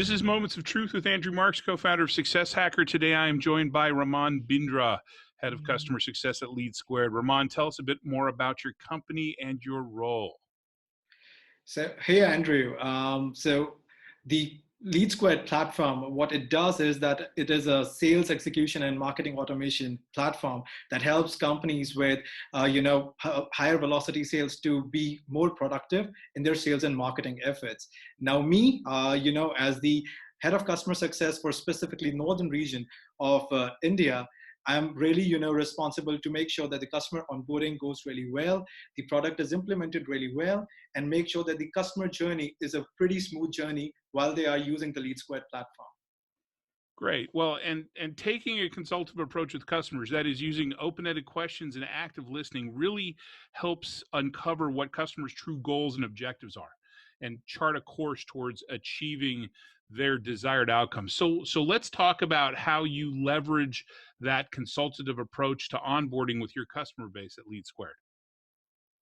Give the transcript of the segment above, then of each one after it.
This is Moments of Truth with Andrew Marks, co-founder of Success Hacker. Today I am joined by Raman Bindra, head of customer success at LeadSquared. Raman, tell us a bit more about your company and your role. So, hey, Andrew. The LeadSquared platform, what it does is that it is a sales execution and marketing automation platform that helps companies with, higher velocity sales to be more productive in their sales and marketing efforts. Now, me, as the head of customer success for specifically northern region of India, I'm really, responsible to make sure that the customer onboarding goes really well, the product is implemented really well, and make sure that the customer journey is a pretty smooth journey while they are using the LeadSquared platform. Great. Well, and taking a consultative approach with customers, that is using open-ended questions and active listening, really helps uncover what customers' true goals and objectives are and chart a course towards achieving their desired outcomes. So let's talk about how you leverage that consultative approach to onboarding with your customer base at LeadSquared.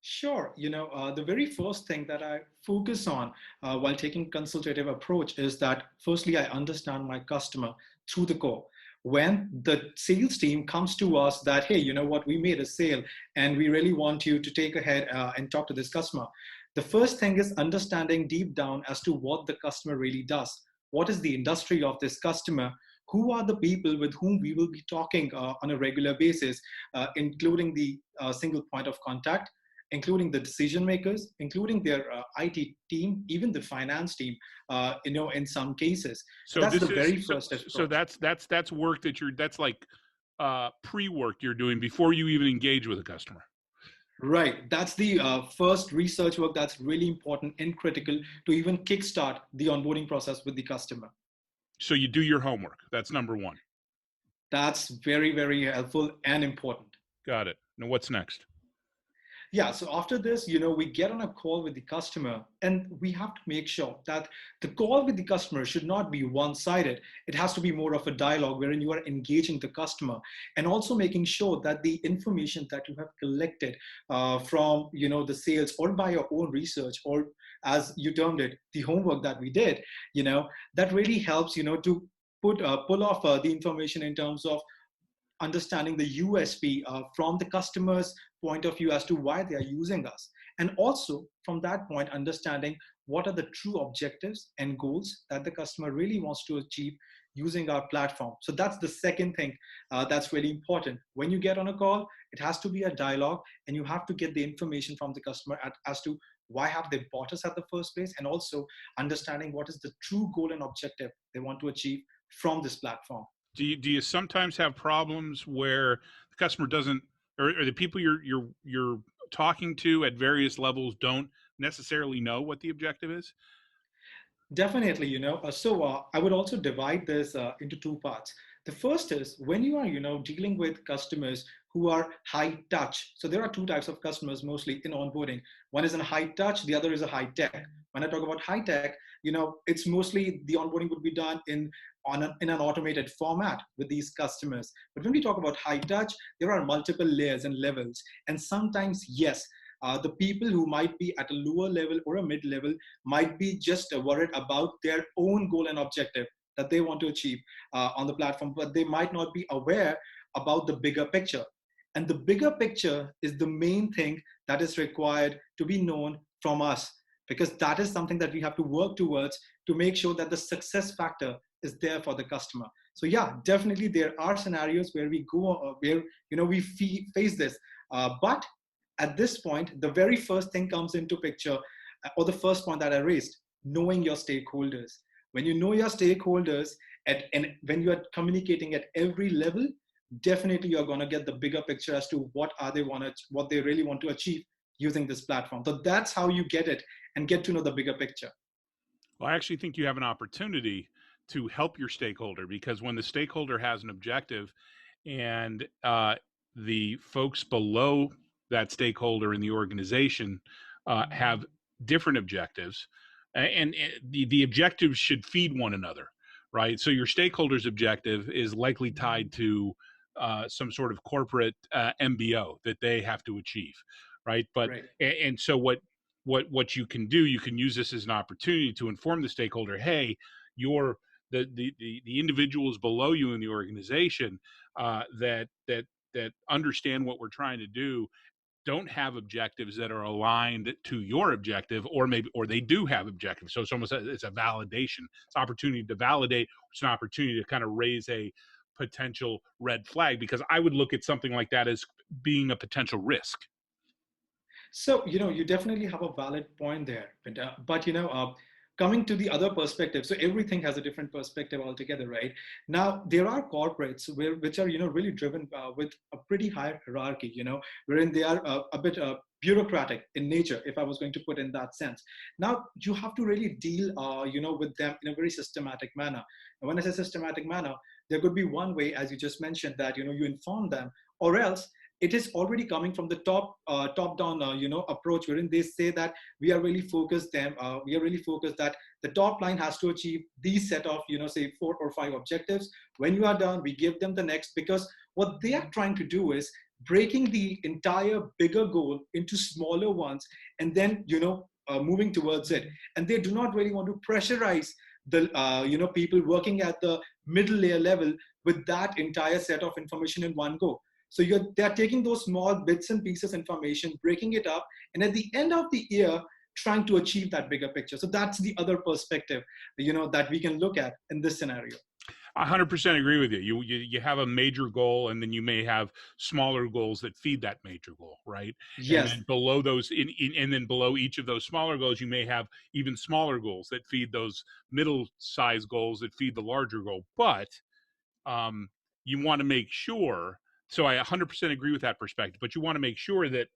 Sure. The very first thing that I focus on while taking consultative approach is that firstly, I understand my customer through the core. When the sales team comes to us that, hey, you know what, we made a sale and we really want you to take ahead and talk to this customer. The first thing is understanding deep down as to what the customer really does. What is the industry of this customer? Who are the people with whom we will be talking on a regular basis, including the single point of contact, including the decision makers, including their IT team, even the finance team, in some cases. So That's this the is very first so approach. that's work that's like pre-work you're doing before you even engage with a customer. Right. That's the first research work that's really important and critical to even kickstart the onboarding process with the customer. So you do your homework. That's number one. That's very, very helpful and important. Got it. Now what's next? Yeah, so after this, we get on a call with the customer and we have to make sure that the call with the customer should not be one-sided. It has to be more of a dialogue wherein you are engaging the customer and also making sure that the information that you have collected from, the sales or by your own research or as you termed it, the homework that we did, that really helps, to pull off the information in terms of understanding the USP from the customer's point of view as to why they are using us. And also from that point, understanding what are the true objectives and goals that the customer really wants to achieve using our platform. So that's the second thing that's really important. When you get on a call, it has to be a dialogue and you have to get the information from the customer as to why have they bought us at the first place, and also understanding what is the true goal and objective they want to achieve from this platform. Do you sometimes have problems where the customer doesn't, or the people you're talking to at various levels don't necessarily know what the objective is? Definitely, I would also divide this into two parts. The first is when you are, dealing with customers who are high touch. So there are two types of customers mostly in onboarding. One is in high touch, the other is a high tech. When I talk about high tech, it's mostly the onboarding would be done in an automated format with these customers. But when we talk about high touch, there are multiple layers and levels. And sometimes, yes, the people who might be at a lower level or a mid level might be just worried about their own goal and objective that they want to achieve on the platform, but they might not be aware about the bigger picture. And the bigger picture is the main thing that is required to be known from us, because that is something that we have to work towards to make sure that the success factor is there for the customer. So yeah, definitely there are scenarios where we go, where we face this, but at this point, the very first thing comes into picture, or the first point that I raised, knowing your stakeholders. When you know your stakeholders and when you are communicating at every level, definitely you're going to get the bigger picture as to what they really want to achieve using this platform. So that's how you get it and get to know the bigger picture. Well, I actually think you have an opportunity to help your stakeholder, because when the stakeholder has an objective and the folks below that stakeholder in the organization have different objectives, and the objectives should feed one another, right? So your stakeholder's objective is likely tied to some sort of corporate MBO that they have to achieve, right? But Right. and so what you can do, you can use this as an opportunity to inform the stakeholder, hey, your the individuals below you in the organization that understand what we're trying to do don't have objectives that are aligned to your objective, or maybe or they do have objectives. So it's almost it's a validation. It's an opportunity to validate. It's an opportunity to kind of raise a potential red flag, because I would look at something like that as being a potential risk. So, you definitely have a valid point there. But, coming to the other perspective, so everything has a different perspective altogether, right? Now, there are corporates which are, really driven with a pretty high hierarchy, wherein they are a bit bureaucratic in nature, if I was going to put in that sense. Now, you have to really deal, with them in a very systematic manner. And when I say systematic manner, there could be one way, as you just mentioned, that, you inform them, or else it is already coming from the top down approach, wherein they say that we are really focused that the top line has to achieve these set of say 4 or 5 objectives. When you are done, we give them the next, because what they are trying to do is breaking the entire bigger goal into smaller ones, and then moving towards it. And they do not really want to pressurize the people working at the middle layer level with that entire set of information in one go. So they're taking those small bits and pieces information, breaking it up, and at the end of the year, trying to achieve that bigger picture. So that's the other perspective, that we can look at in this scenario. 100% agree with you. You have a major goal, and then you may have smaller goals that feed that major goal, right? And Yes, then below those, and then below each of those smaller goals, you may have even smaller goals that feed those middle-sized goals that feed the larger goal. But um, you want to make sure. So I 100% agree with that perspective. But you want to make sure that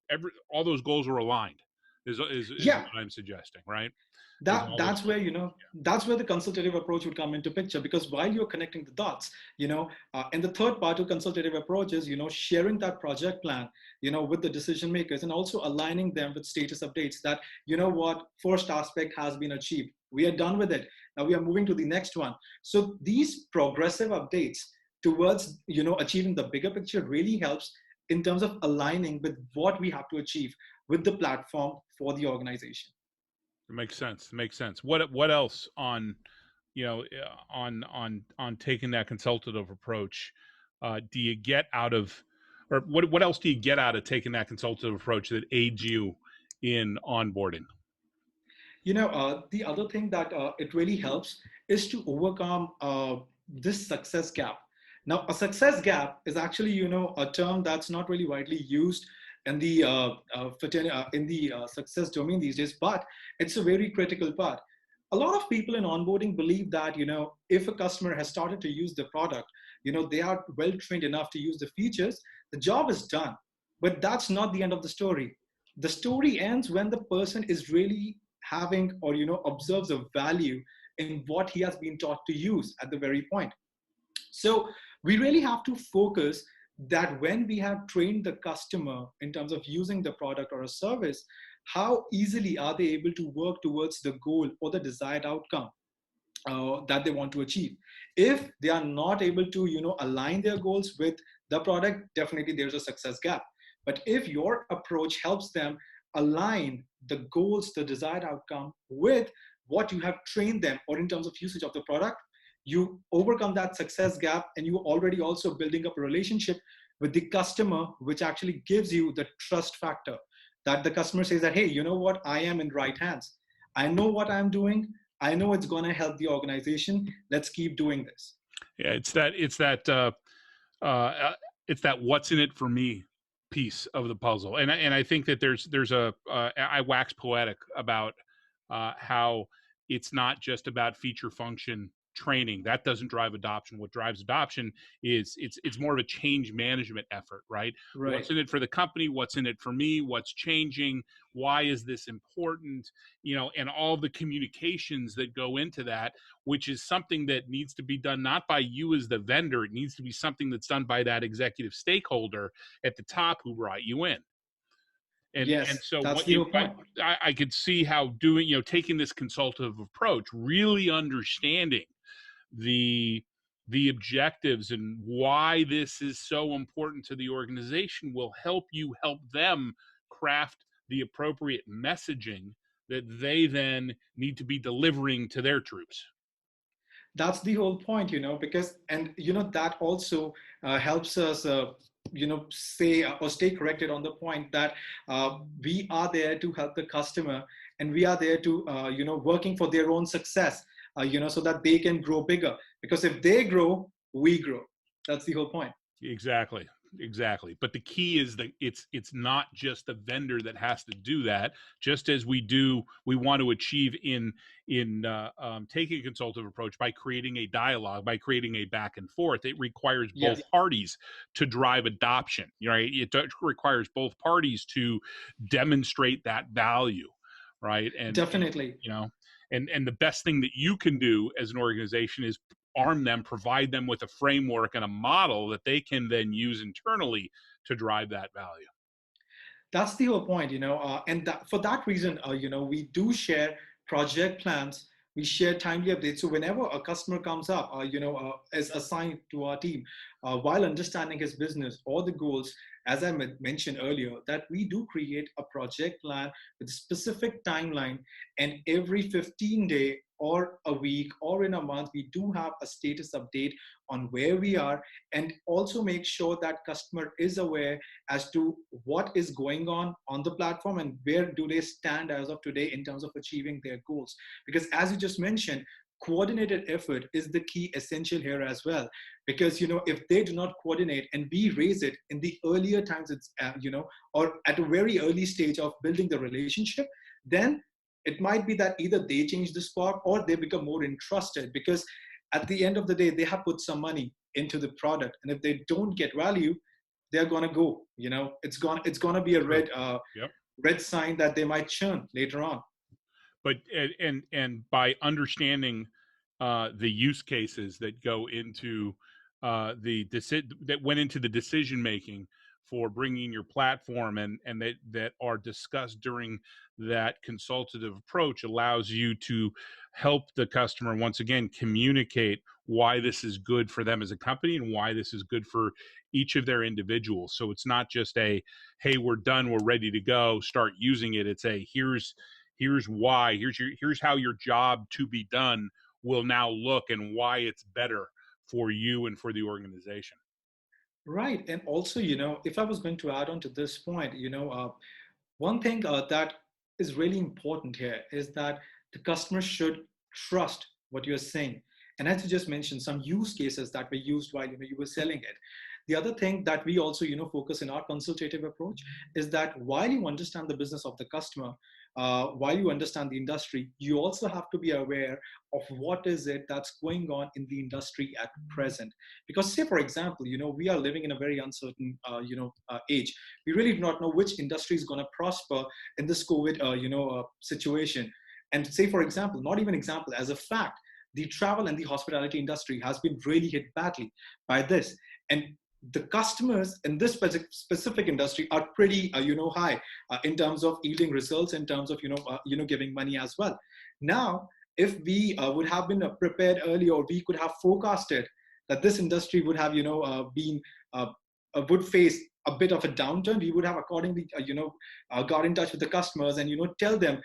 all those goals are aligned. Is yeah. what I'm suggesting, right? Is that all those that's where goals. that's where the consultative approach would come into picture, because while you're connecting the dots, and the third part of consultative approach is sharing that project plan with the decision makers, and also aligning them with status updates that what first aspect has been achieved, we are done with it, now we are moving to the next one. So these progressive updates towards achieving the bigger picture really helps in terms of aligning with what we have to achieve with the platform for the organization. It makes sense. It makes sense. What else on on taking that consultative approach do you get out of, or what else do you get out of taking that consultative approach that aids you in onboarding? The other thing that it really helps is to overcome this success gap. Now, a success gap is actually, a term that's not really widely used in the success domain these days, but it's a very critical part. A lot of people in onboarding believe that, if a customer has started to use the product, they are well trained enough to use the features, the job is done. But that's not the end of the story. The story ends when the person is really having, or observes a value in what he has been taught to use at the very point. So we really have to focus that when we have trained the customer in terms of using the product or a service, how easily are they able to work towards the goal or the desired outcome that they want to achieve. If they are not able to align their goals with the product, definitely there's a success gap. But if your approach helps them align the goals, the desired outcome with what you have trained them, or in terms of usage of the product, you overcome that success gap, and you already also building up a relationship with the customer, which actually gives you the trust factor, that the customer says that, hey, you know what, I am in right hands, I know what I'm doing, I know it's going to help the organization, let's keep doing this. Yeah, it's that what's in it for me piece of the puzzle, and I think that there's a I wax poetic about how it's not just about feature function training. That doesn't drive adoption. What drives adoption is it's more of a change management effort, right? What's Right. in it for the company? What's in it for me? What's changing? Why is this important? And all the communications that go into that, which is something that needs to be done not by you as the vendor. It needs to be something that's done by that executive stakeholder at the top who brought you in. And Yes, so that's what the you whole point. I could see how doing, taking this consultative approach, really understanding the the objectives and why this is so important to the organization will help you help them craft the appropriate messaging that they then need to be delivering to their troops. That's the whole point, because, and that also helps us say or stay corrected on the point that we are there to help the customer, and we are there to working for their own success, so that they can grow bigger, because if they grow, we grow. That's the whole point. Exactly. Exactly. But the key is that it's not just the vendor that has to do that. Just as we want to achieve in taking a consultative approach by creating a dialogue, by creating a back and forth. It requires both Yes, parties to drive adoption. Right? It requires both parties to demonstrate that value, right? And definitely. you know, and the best thing that you can do as an organization is arm them, provide them with a framework and a model that they can then use internally to drive that value. That's the whole point, and for that reason, we do share project plans. We share timely updates. So whenever a customer comes up, is assigned to our team, while understanding his business or the goals, as I mentioned earlier, that we do create a project plan with a specific timeline, and every 15-day or a week or in a month, we do have a status update on where we are, and also make sure that customer is aware as to what is going on the platform, and where do they stand as of today in terms of achieving their goals. Because as you just mentioned, coordinated effort is the key essential here as well, because if they do not coordinate and we raise it in the earlier times, it's or at a very early stage of building the relationship, then it might be that either they change the spot or they become more entrusted, because at the end of the day they have put some money into the product, and if they don't get value, they're going to go. It's going to be a True. Yep. red sign that they might churn later on. But and by understanding the use cases that go into that went into the decision making for bringing your platform, and that are discussed during that consultative approach, allows you to help the customer once again communicate why this is good for them as a company and why this is good for each of their individuals. So it's not just a, hey, we're done, we're ready to go, start using it. It's a, here's why, here's how your job to be done will now look, and why it's better for you and for the organization. Right. And also, if I was going to add on to this point, one thing that is really important here is that the customer should trust what you're saying. And as you just mentioned, some use cases that were used while you were selling it. The other thing that we also focus in our consultative approach is that while you understand the business of the customer, while you understand the industry, you also have to be aware of what is it that's going on in the industry at present. Because say, for example, we are living in a very uncertain age. We really do not know which industry is going to prosper in this COVID situation. And say, for example, not even example, as a fact, the travel and the hospitality industry has been really hit badly by this. And the customers in this specific industry are pretty high in terms of yielding results, in terms of giving money as well. Now, if we would have been prepared earlier, or we could have forecasted that this industry would have been would face a bit of a downturn, we would have accordingly got in touch with the customers and tell them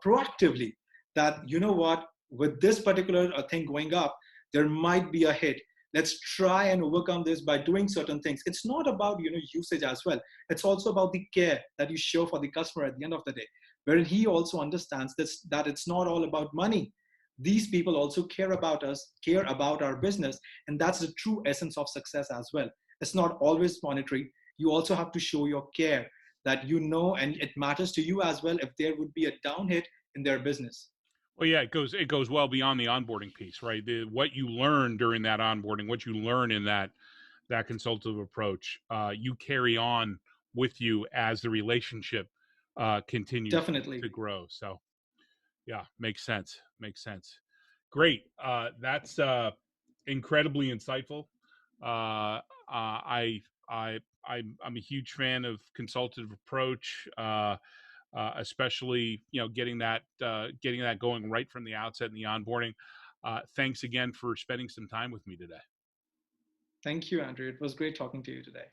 proactively that what, with this particular thing going up, there might be a hit. Let's try and overcome this by doing certain things. It's not about usage as well. It's also about the care that you show for the customer at the end of the day, wherein he also understands this, that it's not all about money. These people also care about us, care about our business, and that's the true essence of success as well. It's not always monetary. You also have to show your care, that and it matters to you as well if there would be a down hit in their business. Well, yeah, it goes well beyond the onboarding piece, right? What you learn during that onboarding, what you learn in that consultative approach, you carry on with you as the relationship continues Definitely. to grow. So, yeah, makes sense. Makes sense. Great. That's incredibly insightful. I'm a huge fan of consultative approach. Especially getting that going right from the outset in the onboarding. Thanks again for spending some time with me today. Thank you, Andrew. It was great talking to you today.